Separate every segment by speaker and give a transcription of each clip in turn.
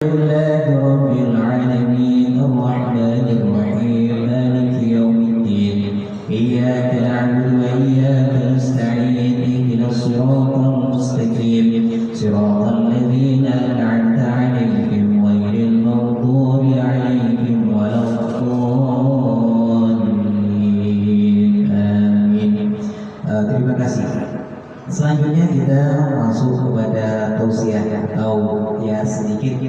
Speaker 1: لله رب العالمين الرحمن الرحيم مالك يوم الدين إياك نعبد وإياك نستعين اهدنا الصراط المستقيم صراط الذين أنعمت عليهم غير المغضوب عليهم ولا الضالين آمين. Terima kasih. Selanjutnya kita masuk kepada tausiah atau ya sedikit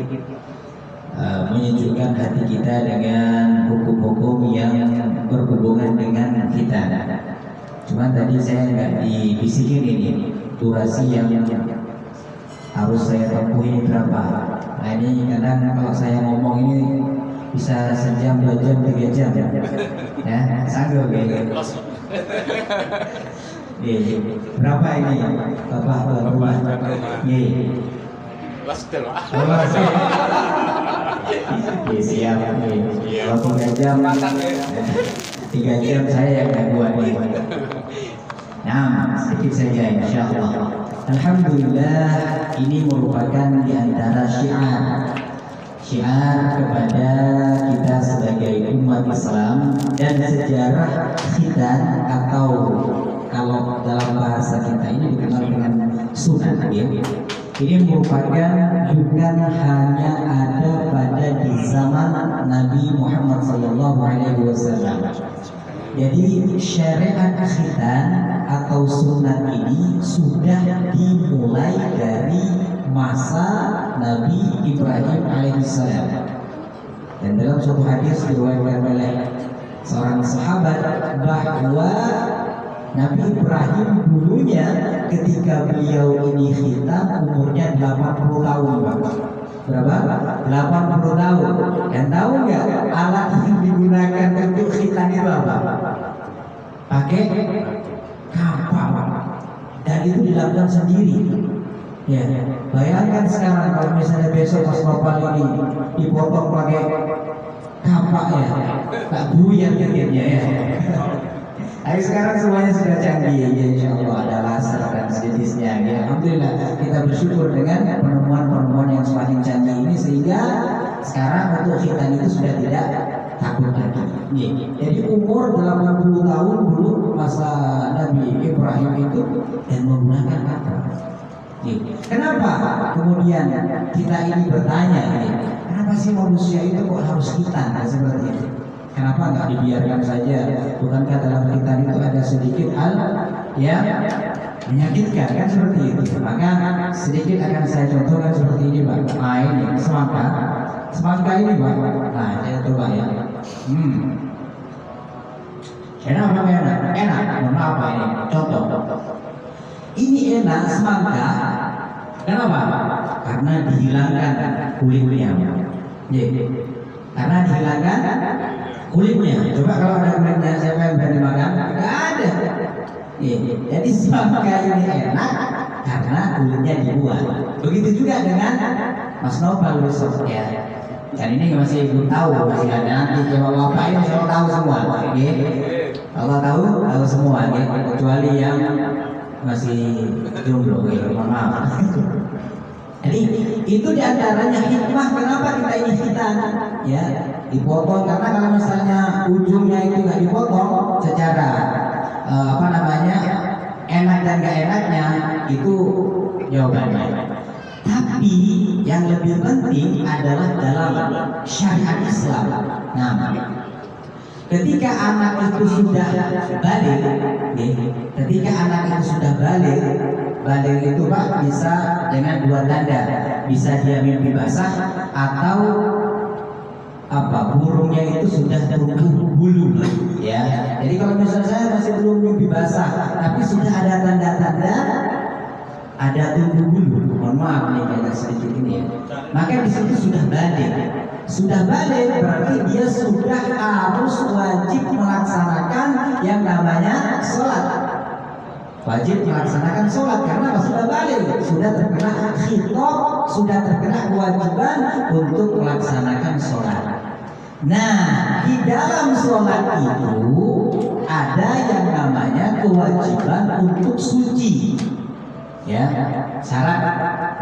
Speaker 1: menyejukkan hati kita dengan hukum-hukum yang berhubungan dengan kita. Cuma tadi saya nggak dibisikin ini durasi yang harus saya tempuh ini berapa. Nah ini kadang kalau saya ngomong ini bisa sejam, 2 jam, 3 jam ya, sanggup gitu. Berapa ini Bapak tuan rumah?
Speaker 2: Siap.
Speaker 1: Kalau 3 jam, 3 jam saya yang gak buat nih. Nah, sedikit saja insya Allah. Alhamdulillah, ini merupakan di antara syiar kepada kita sebagai umat Islam dan sejarah khitan atau kalau dalam bahasa kita ini dikenal dengan sunat ya. Ini merupakan bukan hanya ada pada di zaman Nabi Muhammad SAW. Jadi syariat khitan atau sunat ini sudah dimulai dari masa Nabi Ibrahim alaihissalam. Dan dalam suatu hadis diriwayatkan oleh seorang sahabat bahwa Nabi Ibrahim dulunya ketika beliau ini khitan umurnya 80 tahun Pak. Berapa? 80 tahun. Dan tahu nggak alat yang digunakan untuk khitan itu apa? Pakai kapal. Dan itu dilakukan sendiri. Ya, bayangkan sekarang kalau misalnya besok pas bapak ini dipotong pakai kapak ya, tak buyar akhirnya ya. Tapi sekarang semuanya sudah canggih, ya insya Allah ada laser dan sejenisnya. Ya, alhamdulillah kita bersyukur dengan penemuan-penemuan yang semakin canggih ini sehingga sekarang untuk khitan itu sudah tidak takut lagi. Jadi umur 80 tahun dulu masa Nabi Ibrahim itu dan menggunakan apa? Kenapa kemudian kita ini bertanya, kenapa sih manusia itu kok harus khitan seperti itu? Kenapa nggak dibiarkan saja? Bukankah dalam khitan itu ada sedikit hal yang menyakitkan kan seperti itu? Maka sedikit akan saya contohkan seperti ini Pak. Nah ini semangka ini Pak. Nah saya coba ya. Enak apa enak? Enak. Mohon maaf Pak ini. Contoh. Ini enak semangka. Kenapa? Karena dihilangkan kulitnya. Karena dihilangkan kulitnya. Coba kalau ada kulitnya siapa yang berani makan? Tidak ada. Jadi semangka ini enak karena kulitnya dibuang. Begitu juga dengan Mas Nopal besok ya. Dan ini masih belum tahu, masih ada nanti coba bapak ini saya tahu semua. Allah tahu semua, kecuali yang masih jomblo, mohon maaf. Jadi itu diantaranya hikmah kenapa kita ini khitan, ya dipotong karena kalau misalnya ujungnya itu nggak dipotong secara enak dan nggak enaknya itu jawabannya. Tapi yang lebih penting adalah dalam syariat Islam. Nah, ketika anak itu sudah balik, balik itu Pak bisa dengan 2 tanda, bisa dia mimpi basah atau burungnya itu sudah tumbuh bulu, ya. Jadi kalau misalnya saya masih belum mimpi basah, tapi sudah ada tanda-tanda ada tumbuh bulu, mohon maaf nih agak sedikit ini ya. Maka di situ sudah balik berarti dia sudah harus wajib melaksanakan yang namanya sholat. Wajib melaksanakan sholat karena sudah balik, sudah terkena khitab, sudah terkena kewajiban untuk melaksanakan sholat. Nah, di dalam sholat itu ada yang namanya kewajiban untuk suci. Ya, syarat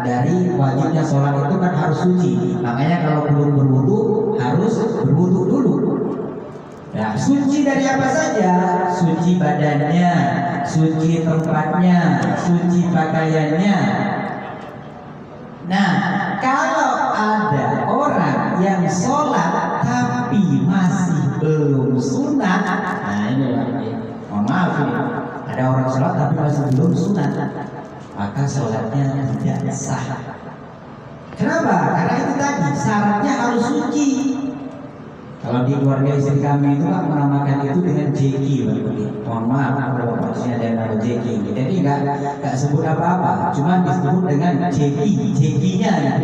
Speaker 1: dari wajibnya sholat itu kan harus suci. Makanya kalau belum berwudu harus berwudu dulu. Nah, suci dari apa saja? Suci badannya, suci tempatnya, suci pakaiannya. Nah, kalau ada orang yang sholat tapi masih belum sunat, nah ini lagi. Mohon maaf ini, ada orang sholat tapi masih belum sunat, maka sholatnya tidak sah. Kenapa? Karena itu tadi syaratnya harus suci. Kalau di keluarga istri kami itu kan menamakan itu dengan jeki, mohon maaf kalau maksudnya ada nama jeki. Jadi nggak sebut apa-apa, cuma disebut dengan jeki, jekinya.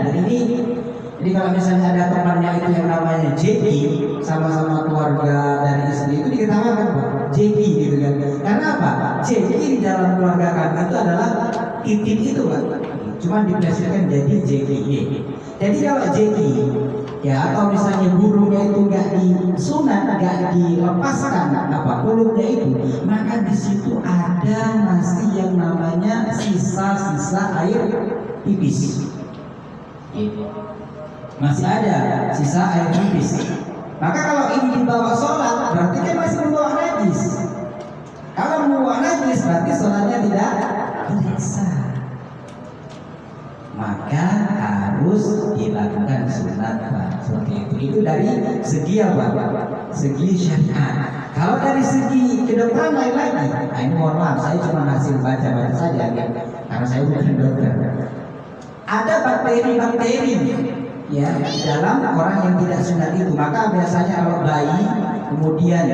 Speaker 1: Jadi kalau misalnya ada temannya itu yang namanya jeki, sama-sama keluarga dari istri itu diketawakan Pak, jeki gitu kan. Karena apa? Jeki di dalam keluarga kami itu adalah titik itu Pak. Cuma diplesetkan jadi JKY. Jadi kalau JKY ya atau misalnya burungnya itu nggak disunat, nggak dilepaskan apa kulupnya itu, maka di situ ada masih yang namanya sisa-sisa air pipis. Masih ada sisa air pipis. Maka kalau ini dibawa sholat berarti kan masih membawa najis. Kalau membawa najis berarti sholatnya tidak sah. Maka harus dilakukan sunat Pak. Seperti itu dari segi apa? Segi syariat. Kalau dari segi kedokteran lain lagi, nah ini mohon maaf saya cuma hasil baca-baca saja ya, karena saya bukan dokter. Ada bakteri-bakteri ya dalam orang yang tidak sunat itu, maka biasanya kalau bayi kemudian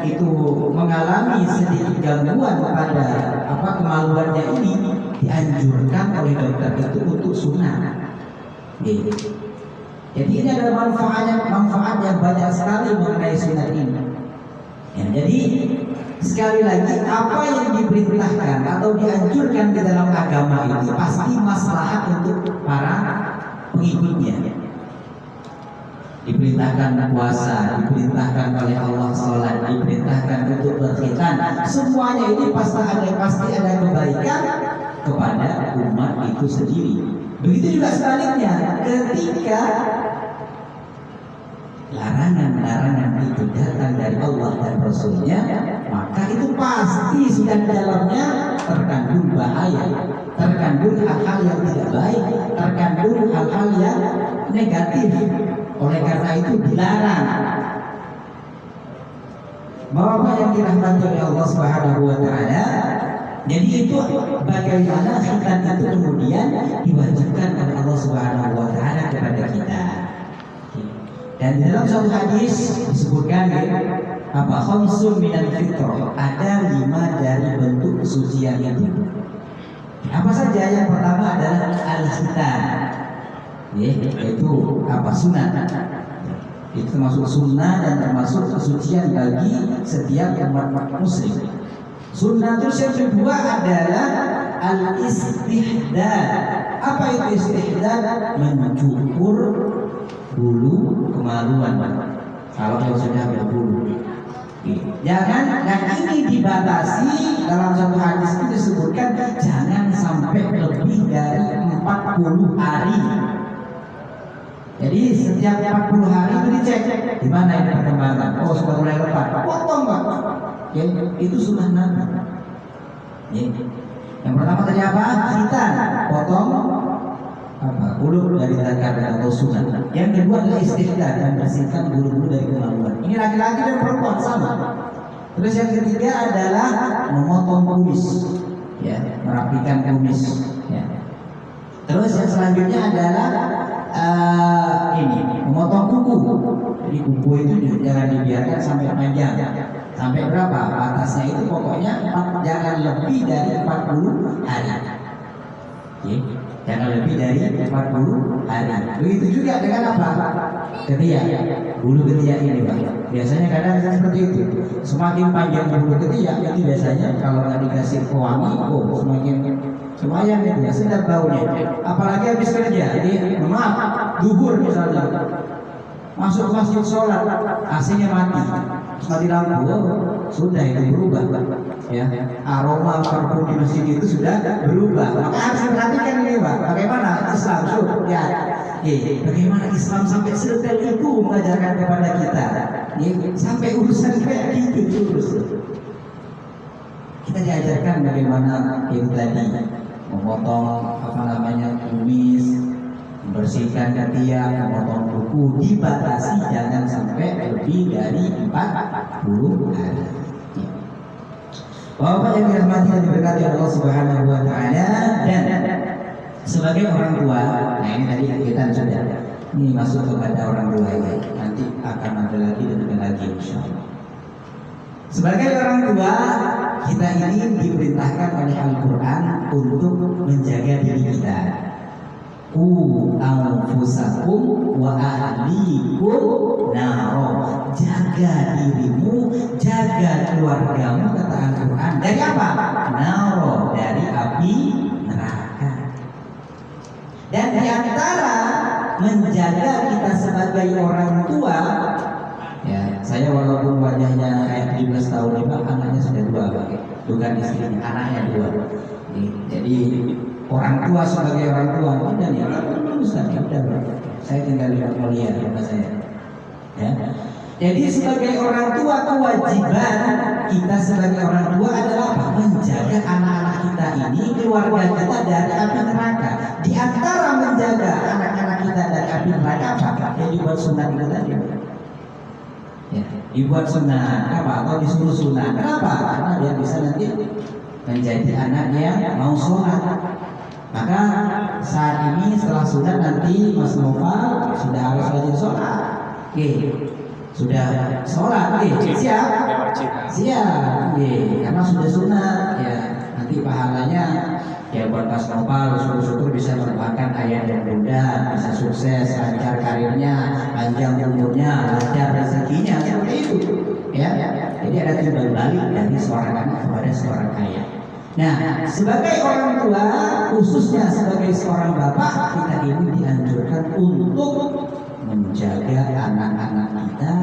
Speaker 1: itu mengalami sedikit gangguan pada kemaluannya ini, dianjurkan oleh dokter itu untuk sunat. Jadi ini adalah manfaat yang banyak sekali mengenai sunat ini. Ya, jadi sekali lagi apa yang diperintahkan atau dianjurkan di dalam agama itu pasti maslahat untuk para pengikutnya. Diperintahkan puasa, diperintahkan oleh Allah sholat, diperintahkan untuk berkhitan. Semuanya ini pasti ada kebaikan kepada umat itu sendiri. Begitu juga sebaliknya, ketika larangan-larangan itu datang dari Allah dan Rasulnya, maka itu pasti sudah di dalamnya terkandung bahaya, terkandung hal-hal yang tidak baik, terkandung hal-hal yang negatif. Oleh karena itu dilarang. Bapak yang dirahmati oleh Allah Subhanahu wa taala, jadi itu bagaimana khitan itu kemudian diwajibkan oleh Allah Subhanahu wa taala kepada kita. Dan dalam satu hadis disebutkan khamsun minal fitrah, ada 5 dari bentuk kesucian itu. Apa saja? Yang pertama adalah al-khitan. Yaitu sunat. Itu termasuk sunnah dan termasuk kesucian bagi setiap umat muslim. Sunnah terus yang kedua adalah al-istihdad. Apa itu istihdad? Mencukur bulu kemaluan. Kalau sudah berbulu, jangan. Dan ini dibatasi dalam satu hadis itu disebutkan jangan sampai lebih dari 40 hari. Jadi setiap 40 hari itu dicek di mana ini perkembangan. Oh sudah mulai lebat, potong Pak. Ya, itu sunnah Nabi. Ya. Yang pertama tadi apa? Khitan, potong bulu dari zakar atau sunat. Yang kedua adalah istihdad, dan bersihkan bulu-bulu dari kemaluan. Ini laki-laki dan perempuan sama. Terus yang ketiga adalah memotong kumis, ya, merapikan kumis. Ya. Terus yang selanjutnya adalah memotong kuku. Jadi kuku itu jangan dibiarkan sampai panjang. Sampai berapa? Batasnya itu pokoknya jangan lebih dari 40 hari. Okay. Jangan lebih dari 40 hari. Begitu juga dengan apa? Ketiak. Bulu ketiak ini Pak. Biasanya kadang seperti itu. Semakin panjang bulu ketiak itu biasanya kalau nggak dikasih pewangi, semakin lumayan itu ya, sedap baunya. Apalagi habis kerja, jadi zuhur misalnya, masuk masjid sholat, AC-nya mati, mati lampu, sudah itu berubah, ya. Aroma parfum di masjid itu sudah berubah. Maka harus diperhatikan ini, Pak. Bagaimana Islam, ya. Bagaimana Islam sampai sedetail itu mengajarkan kepada kita, sampai urusan kayak gitu terus. Kita diajarkan bagaimana itu tadi memotong kumis, membersihkan ketiak, memotong kuku, dibatasi jangan sampai lebih dari 40 hari. Bapak yang dirahmati dan diberkati Allah Subhanahu wa taala, dan sebagai orang tua, nah ini tadi kita sudah ini masuk kepada orang tua ini, nanti akan ada lagi dan ada lagi insyaallah. Sebagai orang tua, kita ini diperintahkan oleh Al-Quran untuk menjaga diri kita. Anfusakum wa ahlikum naro. Jaga dirimu, jaga keluargamu, kata Al-Quran. Dari apa? Naro, dari api neraka. Dan di antara menjaga kita sebagai orang tua, ya, saya walaupun wajahnya kayak 17 tahun ini, anaknya sudah 2, bukan istrinya, anaknya 2. Jadi orang tua sebagai orang tua, udah nih, udah, saya tinggal lihat mulia sama saya. Ya. Jadi sebagai orang tua, kewajiban kita sebagai orang tua adalah apa? Menjaga anak-anak kita ini, keluarga kita dari api neraka. Di antara menjaga anak-anak kita dari api neraka apa? Yang dibuat sunat itu tadi. Ya, dibuat sunat apa? Atau disuruh sunat. Kenapa? Karena dia bisa nanti menjadi anak yang mau sholat. Maka saat ini setelah sunat nanti Mas Nova sudah harus rajin sholat. Sudah sholat, siap, karena sudah sunat, ya. Nanti pahalanya ya buat Mas Nova, syukur-syukur bisa merupakan ayah dan bunda, bisa sukses, lancar karirnya, panjang umurnya, lancar rezekinya, seperti itu. Ya, jadi ada timbal balik dari seorang anak kepada seorang ayah. Nah, sebagai orang tua, khususnya sebagai seorang bapak, kita ini dianjurkan untuk menjaga anak-anak kita,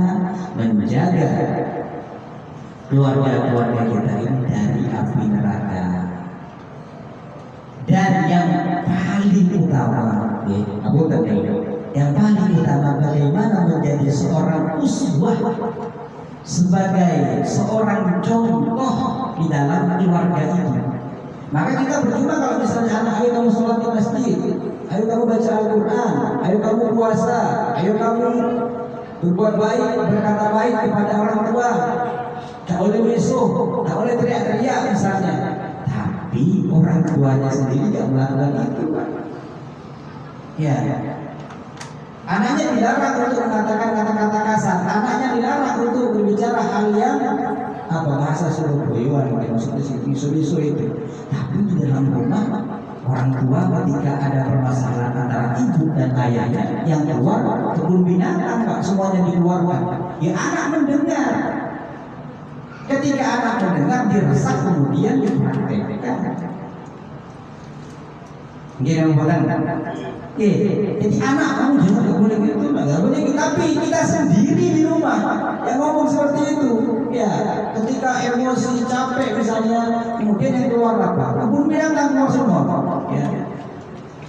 Speaker 1: menjaga keluarga-keluarga kita ini dari api neraka. Dan yang paling utama, yang paling utama bagaimana menjadi seorang uswah, sebagai seorang contoh di dalam keluarga ini. Maka kita berjumpa kalau misalnya anak, ayo kamu sholat di masjid, ayo kamu baca Al-Quran, ayo kamu puasa, ayo kamu berbuat baik, berkata baik kepada orang tua, tak boleh mesuh, tak boleh teriak-teriak misalnya. Tapi orang tuanya sendiri tidak melakukan itu, Pak. Ya, anaknya dilarang untuk mengatakan kata-kata kasar, anaknya dilarang untuk berbicara hal yang bahasa Surabaya, maksudnya isu-isu itu. Tapi di dalam rumah orang tua ketika ada permasalahan antara ibu dan ayahnya, yang keluar kebun binatang, Pak, semuanya dikeluarkan. Ya, anak mendengar. Ketika anak mendengar, diresak, kemudian dipraktekkan. Gini bukan? Jadi anak kamu jangan nggak boleh gitu, nggak boleh. Tapi kita sendiri di rumah yang ngomong seperti itu, ya. Ketika emosi capek misalnya, kemudian yang keluar apa? Kebun binatang keluar semua, ya.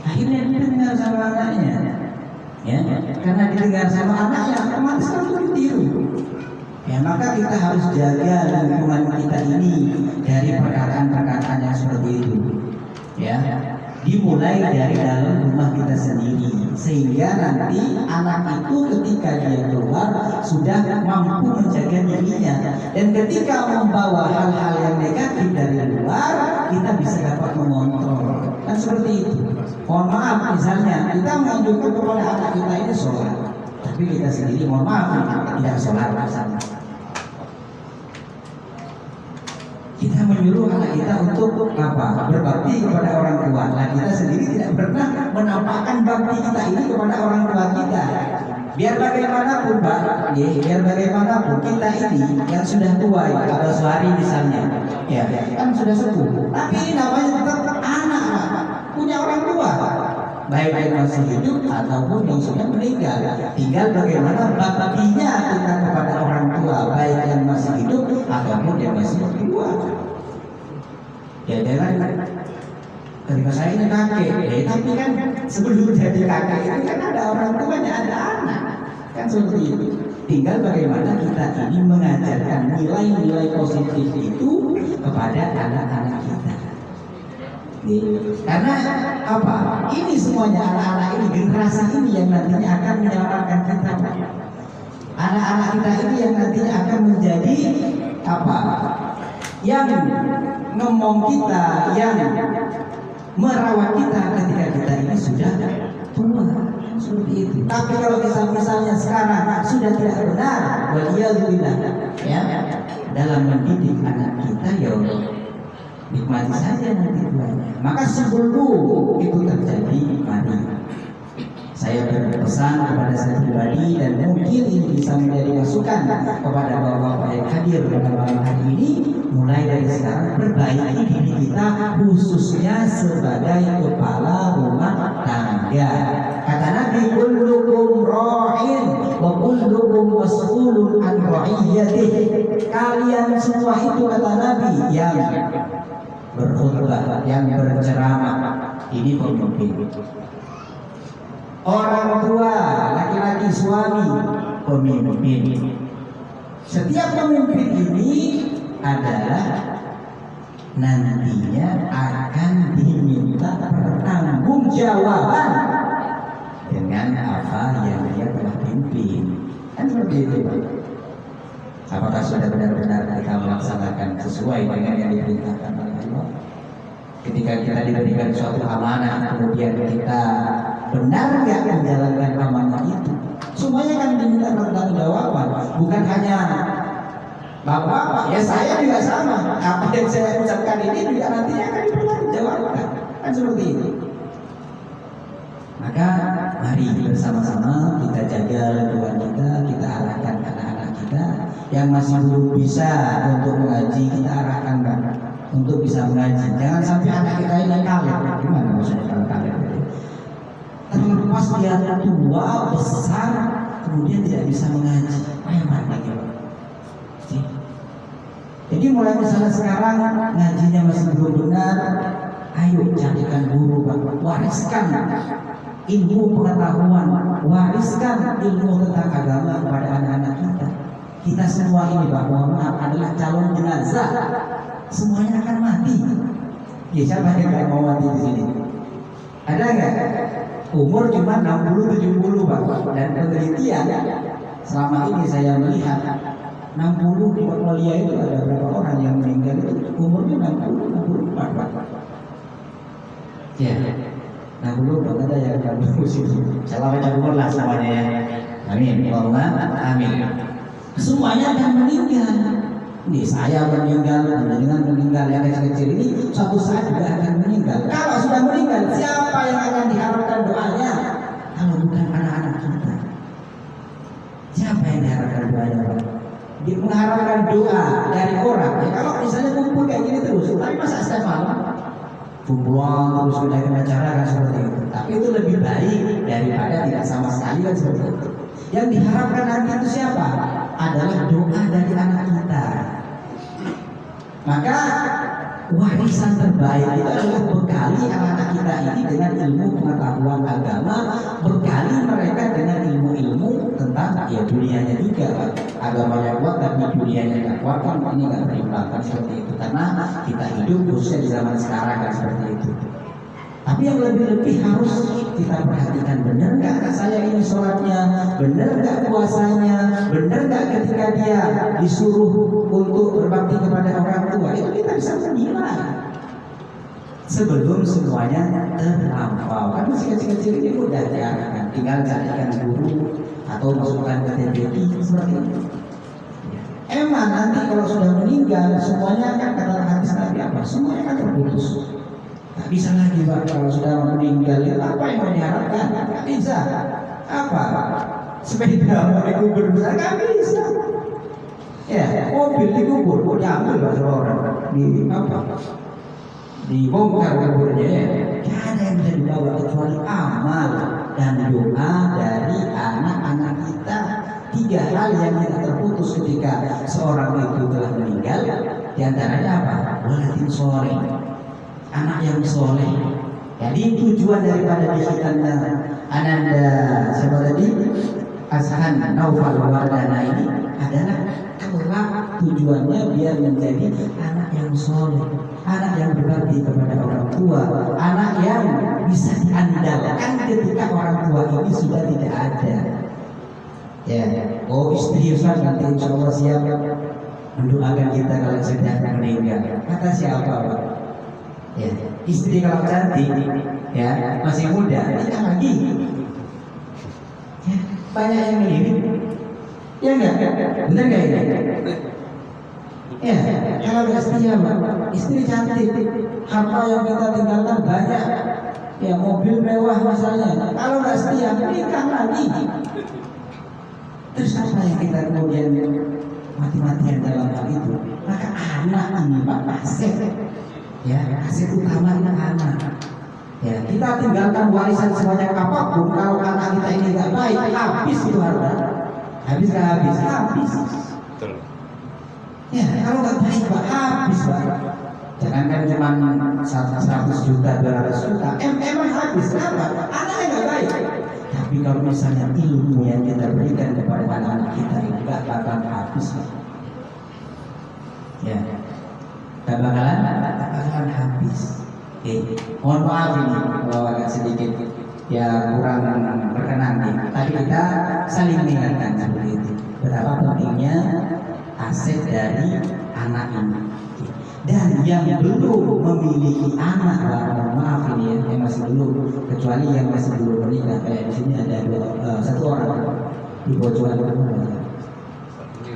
Speaker 1: Akhirnya dia dengar sama anaknya, ya. Karena didengar sama anaknya, otomatis kan itu ditiru. Ya, maka kita harus jaga lingkungan kita ini dari perkataan-perkataan yang seperti itu, ya. Dimulai dari dalam rumah kita sendiri, sehingga nanti anak itu ketika dia keluar sudah mampu menjaga dirinya, dan ketika membawa hal-hal yang negatif dari luar, kita bisa dapat mengontrol. Kan seperti itu. Mohon maaf, misalnya kita menganjurkan kepada anak kita ini sholat, tapi kita sendiri mohon maaf tidak sholat misalnya. Kita menyuruh anak kita untuk apa? Berbakti kepada orang tua. Nah, kita sendiri tidak pernah menampakkan bakti kita ini kepada orang tua kita. Biar bagaimanapun, Pak, biar bagaimanapun kita ini yang sudah tua, Abah Suhari misalnya, ya kan sudah sepuh. Tapi ini namanya tetap anak, Pak, punya orang tua. baik yang masih hidup ataupun yang sudah meninggal. Tinggal bagaimana baktinya kita kepada orang tua, baik yang masih hidup ataupun yang masih tua. Ya jangan ketika saya ini kakek, tapi kan sebelum jadi kakek itu kan ada orang tuanya, ada anak, kan seperti itu. Tinggal bagaimana kita ini mengajarkan nilai-nilai positif itu kepada anak-anak kita. Karena apa? Ini semuanya anak-anak ini, generasi ini yang nantinya akan menyelamatkan kita. Anak-anak kita ini yang nantinya akan menjadi apa? Yang ngomong kita, yang merawat kita ketika kita ini sudah tua, seperti itu. Tapi kalau misalnya sekarang sudah tidak benar, waliyadzubillah, ya, dalam mendidik anak kita, ya nikmati saja nanti tuanya. Maka sebelum itu terjadi, mari saya berpesan kepada saya pribadi, dan mungkin ini bisa menjadi masukan kepada bapak-bapak yang hadir pada malam hari ini. Mulai dari sekarang perbaiki diri kita, khususnya sebagai kepala rumah tangga. Kata Nabi, kullukum ra'in wa kullukum mas'ulun an ra'iyatih. Kalian semua itu, kata Nabi, yang berkhutbah, yang berceramah, ini pemimpin. Orang tua, laki-laki, suami, pemimpin. Setiap pemimpin ini adalah nantinya akan diminta pertanggungjawaban dengan apa yang dia telah pimpin. Kan seperti itu, Pak. Apakah sudah benar-benar kita melaksanakan sesuai dengan yang diperintahkan oleh Allah? Ketika kita diberikan suatu amanah, kemudian kita benar nggak menjalankan amanah itu? Semuanya kan diminta pertanggungjawaban, bukan hanya bapak-bapak. Ya saya juga sama. Apa yang saya ucapkan ini juga nantinya akan dipertanggungjawabkan. Kan seperti itu. Maka mari bersama-sama kita jaga lingkungan kita arahkan anak-anak kita yang masih belum bisa untuk mengaji, kita arahkan untuk bisa mengaji. Jangan sampai anak kita ini kalah. Gimana maksudnya kalau kalah? Terlepas dia tua besar kemudian tidak bisa mengaji, mana gitu. Jadi mulai misalnya sekarang ngajinya masih belum benar, ayo carikan guru, wariskan ilmu pengetahuan, wariskan ilmu tentang agama kepada anak-anak kita. Kita semua ini, bahwa maaf, adalah calon jenazah, semuanya akan mati. Ya, siapa yang nggak mau mati di sini? Ada nggak? Umur cuma 60-70, Pak. Dan penelitian selama ini saya melihat 60 di Mongolia itu ada berapa orang yang meninggal itu umurnya 60-64, Pak. Ya, 60 ada yang 60 sini. Salam baca umur lah semuanya ya. Amin. Allahumma amin. Semuanya akan meninggal. Nih saya meninggal, dengan meninggal, yang kecil-kecil ini suatu saat juga akan meninggal. Kalau sudah meninggal, siapa yang akan diharapkan doanya? Kalau bukan anak-anak kita. Siapa yang diharapkan doanya, Pak? Mengharapkan doa dari orang. Ya, kalau misalnya kumpul kayak gini terus, tapi masa setiap malam kumpulan terus dengan acara kan seperti itu. Tapi itu lebih baik daripada tidak sama sekali kan seperti itu. Yang diharapkan nanti itu siapa? Adalah doa dari anak kita. Maka warisan terbaik itu adalah bekali anak-anak kita ini dengan ilmu pengetahuan agama, bekali mereka dengan ilmu-ilmu tentang ya dunianya juga. Agamanya kuat tapi dunianya tidak kuat, kan ini nggak berimbangkan seperti itu. Karena kita hidup khususnya di zaman sekarang kan seperti itu. Tapi yang lebih-lebih harus kita perhatikan, benar nggak saya ini sholatnya, benar nggak puasanya, benar nggak ketika dia disuruh untuk berbakti kepada orang tua, itu kita bisa menilai sebelum semuanya terlampau. Kan masih kecil-kecil ini mudah diarahkan, tinggal carikan guru atau masukkan ke TPI seperti itu. Emang nanti kalau sudah meninggal semuanya akan kata hadis Nabi apa? Semuanya akan terputus. Tak bisa lagi, Pak, kalau sudah meninggal itu apa yang mau diharapkan? Nggak bisa. Apa? Sepeda mau dikubur besar? Nggak bisa. Ya, mobil dikubur, mau diambil Pak orang di apa? Dibongkar kuburnya ya. Tidak ada yang bisa dibawa kecuali amal dan doa dari anak-anak kita. 3 hal yang tidak terputus ketika seorang itu telah meninggal. Di antaranya apa? Waladin soleh, anak yang soleh. Jadi tujuan daripada dihitannya Ananda siapa tadi? Azhan Naufal Wardana ini adalah kelak tujuannya biar menjadi anak yang soleh, anak yang berbakti kepada orang tua, anak yang bisa diandalkan ketika orang tua ini sudah tidak ada. Ya, oh istri Ustaz nanti insya Allah siap mendoakan kita kalau sudah meninggal. Kata siapa Pak? Ya, istri kalau cantik, ya masih muda, nikah lagi. Ya, banyak yang mirip. Ya enggak? Benar enggak ini? Ya, kalau nggak setia Pak, istri cantik, harta yang kita tinggalkan banyak, ya mobil mewah misalnya. Kalau nggak setia, nikah lagi. Terus apa yang kita kemudian mati-matian dalam hal itu? Maka anak ini Pak aset, ya aset utamanya anak. Ya kita tinggalkan warisan sebanyak apapun, kalau anak kita ini nggak baik, habis itu harta. Habis nggak habis? Habis. Ya kalau nggak baik Pak, habis Pak. Jangankan cuma 100 juta, 200 juta, emang habis. Kenapa? Anaknya nggak baik. Tapi kalau misalnya ilmu yang kita berikan kepada anak-anak kita ini nggak bakal habis, ya, nggak bakalan habis. Oke, mohon maaf ini kalau agak sedikit ya kurang berkenan nih. Tapi kita saling mengingatkan seperti itu. Betapa pentingnya aset dari anak ini. Dan yang belum memiliki anak, maaf ini ya, yang masih belum, kecuali yang masih belum menikah, kayak di sini ada 1 orang di Bojuan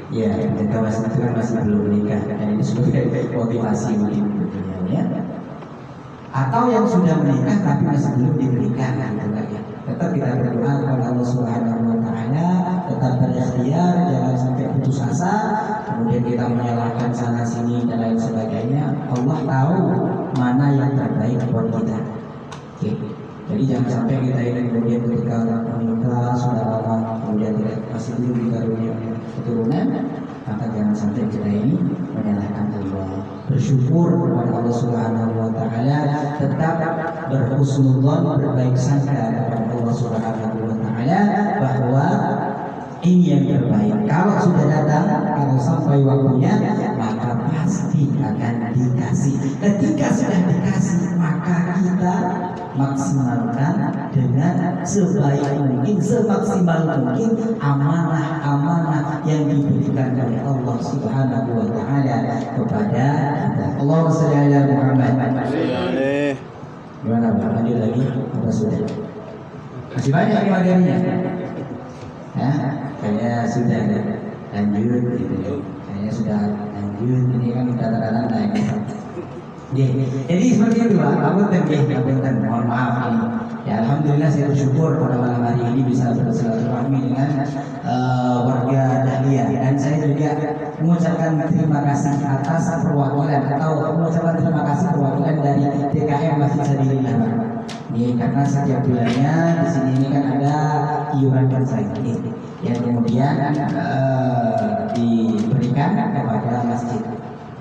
Speaker 1: ya, yang kawasan itu kan masih belum menikah, dan ini sebagai motivasi mungkin ya. Atau yang sudah menikah tapi masih belum diberikan, gitu ya. Tetap kita berdoa kepada Allah Subhanahu Wa Taala, tetap berikhtiar, jangan sampai putus asa. Kemudian kita menyalahkan sana sini dan lain sebagainya. Allah tahu mana yang terbaik buat kita. Oke. Jadi jangan sampai kita ini kemudian ketika menikah sudah lama kemudian tidak masih belum dikaruniai keturunan, maka jangan sampai kita ini menyalahkan Allah. Bersyukur kepada Allah Subhanahu Wa Taala, tetap berhusnudzon, berbaik sangka kepada Allah Subhanahu Wa Taala bahwa ini yang terbaik. Kalau sudah datang, kalau sampai waktunya, maka pasti akan dikasih. Ketika sudah dikasih, maka kita maksimalkan dengan sebaik mungkin, semaksimal mungkin amanah-amanah yang diberikan oleh Allah Subhanahu Wa Taala kepada kita. Allahumma shalli ala Muhammad. Gimana Pak? Lanjut lagi? Apa sudah? Masih banyak yang materinya? Ya, kayaknya sudah lanjut gitu. Kayaknya sudah lanjut. Ini kan kita kadang-kadang naik. Jadi seperti itu Pak. Ngapunten, mohon maaf ini. Ya Alhamdulillah saya bersyukur pada malam hari ini bisa bersilaturahmi dengan warga Dahlia, dan saya juga mengucapkan terima kasih atas perwakilan atau mengucapkan terima kasih perwakilan dari TKM Masjid Sabilillah. Ini karena setiap bulannya di sini ini kan ada iuran konser yang kemudian diberikan kepada Masjid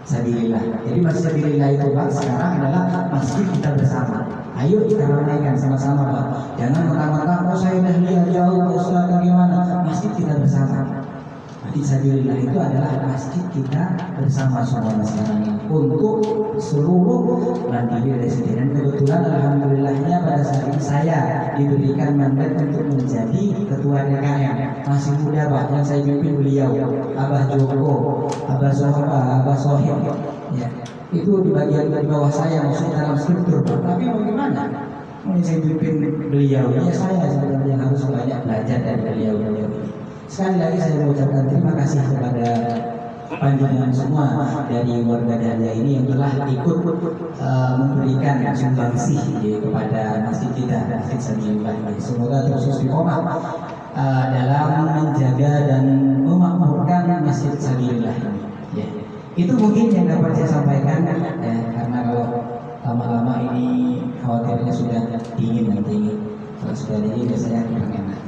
Speaker 1: Sabilillah. Jadi Masjid Sabilillah itu Pak sekarang adalah masjid kita bersama. Ayo kita ramaikan sama-sama Pak. Jangan mentang-mentang saya udah lihat jauh Ustaz bagaimana. Masjid kita bersama. Masjid Sabilillah itu adalah masjid kita bersama semua sekarang ini untuk seluruh mandiri residen. Dan kebetulan alhamdulillahnya pada saat ini saya diberikan mandat untuk menjadi ketua DKM. Masih muda Pak, yang saya pimpin beliau Abah Joko, Abah Sohib ya. Itu di bagian di bawah saya, maksudnya dalam struktur Pak. Tapi bagaimana? Ini saya pimpin beliau, ya saya sebenarnya harus banyak belajar dari beliau. Sekali lagi saya mengucapkan terima kasih kepada panjenengan semua dari warga Dahlia ini yang telah ikut memberikan sumbangsih kepada masjid kita, Masjid Sabilillah. Semoga terus istiqomah dalam menjaga dan memakmurkan Masjid Sabilillah ini. Ya. Itu mungkin yang dapat saya sampaikan ya, karena kalau lama-lama ini khawatirnya sudah dingin nanti. Kalau sudah dingin biasanya kurang enak.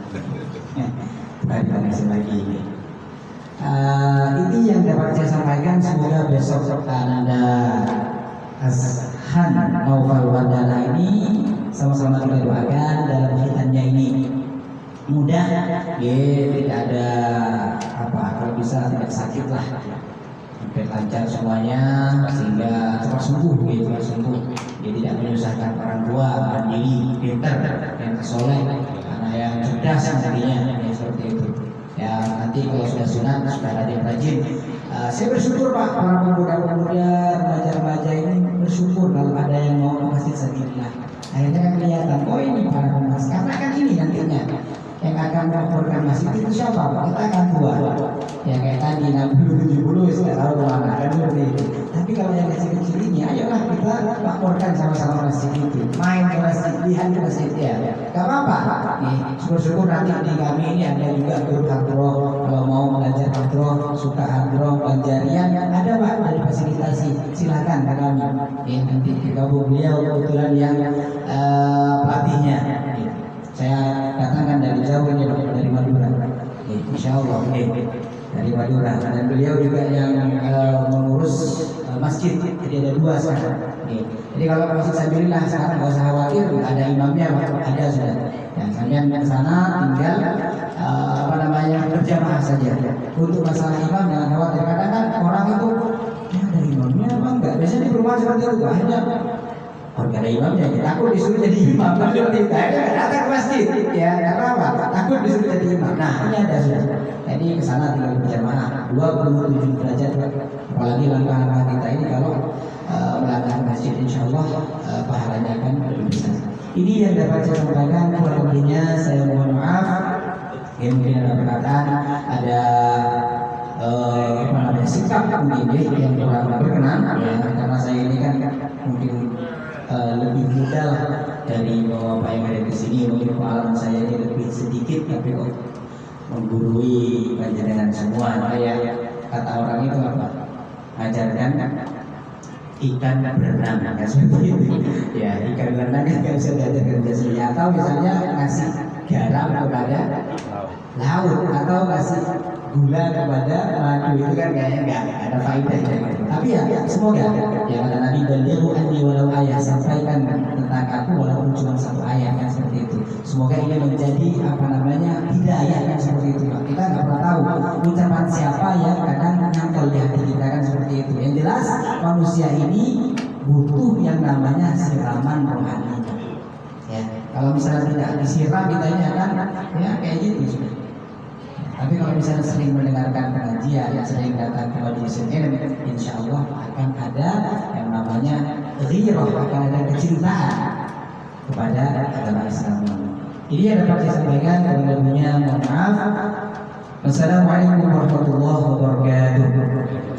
Speaker 1: Panas lagi. Ini yang dapat saya sampaikan. Semoga besok Ananda Ashan Naufal Wardana ini sama-sama kita doakan dalam hitannya ini mudah, tidak ada apa, kalau bisa tidak sakit lah, sampai lancar semuanya sehingga cepat sembuh, cepat sembuh. Dia tidak menyusahkan orang tua, mandiri, pintar, yang soleh, karena yang cerdas nantinya, seperti itu. Ya nanti kalau sudah sunat, sudah rajin-rajin. Saya bersyukur Pak, para pemuda-pemuda, remaja-remaja ini bersyukur kalau ada yang mau ke masjid sendirilah. Akhirnya kan kelihatan, oh ini para pemas, karena kan ini nantinya yang akan melaporkan masjid itu siapa Pak? Kita akan tua. Ya kayak tadi 60-70 sudah tahu kemana kan seperti itu. Tapi kalau yang kecil-kecil ini, ayolah kita laporkan sama-sama masjid itu. Main ke masjid, lihat ke masjid ya. Gak apa-apa. Nih, syukur-syukur nanti di kami ini ada juga guru hadroh. Kalau mau mengajar hadroh, suka hadroh, penjarian, ada Pak, ada fasilitasi. Silakan ke kami. Nanti digabung beliau kebetulan yang pelatihnya. Saya katakan dari jauh ini dari Madura. Insya Allah dari Madura, dan beliau juga yang mengurus masjid. Jadi ada 2 sekarang. Jadi kalau masjid Sabilillah sekarang nggak usah khawatir, ada imamnya, ada sudah. Yang kalian ke sana tinggal berjamaah saja. Untuk masalah imam jangan khawatir. Kadang-kadang orang itu ada imamnya apa enggak? Biasanya di perumahan seperti itu. Akhirnya ada imamnya, takut disuruh jadi imam. Akhirnya datang ke masjid, ya karena apa? Takut disuruh jadi imam. Nah ini ada sudah. Jadi ke sana tinggal berjamaah 27 derajat. Apalagi langkah-langkah kita ini kalau melangkah masjid, insya Allah pahalanya akan lebih besar. Ini yang dapat saya sampaikan. Kurang lebihnya saya mohon maaf. Mungkin ada perkataan, ada sikap mungkin yang kurang berkenan, ya, karena saya ini kan mungkin lebih muda lah dari bapak yang ada di sini. Mungkin pengalaman saya ini lebih sedikit, tapi kok menggurui panjenengan semua. Kayak kata orang itu apa? Ajarkan ikan berenang, kan seperti itu. Ya, ikan berenang kan nggak bisa diajarkan biasanya. Atau misalnya ngasih garam kepada laut, atau ngasih gula kepada madu, itu kan kayaknya nggak ada faedahnya. Tapi ya semoga ya kata Nabi, balighu anni walau ayat, sampaikan tentang aku walaupun cuma 1 ayat, kan seperti itu. Semoga ini menjadi hidayah, kan seperti itu. Kita nggak pernah tahu ucapan siapa yang kadang nyantol di hati kita, kan seperti itu. Yang jelas manusia ini butuh yang namanya siraman rohani. Ya, kalau misalnya tidak disiram kita ini akan ya kayak gitu sudah. Tapi kalau misalnya sering mendengarkan pengajian, sering datang ke majelis ilmu, insya Allah akan ada yang namanya ghirah, akan ada kecintaan kepada agama Islam. Ini yang dapat saya sampaikan. Kurang lebihnya mohon maaf. Wassalamualaikum warahmatullahi wabarakatuh.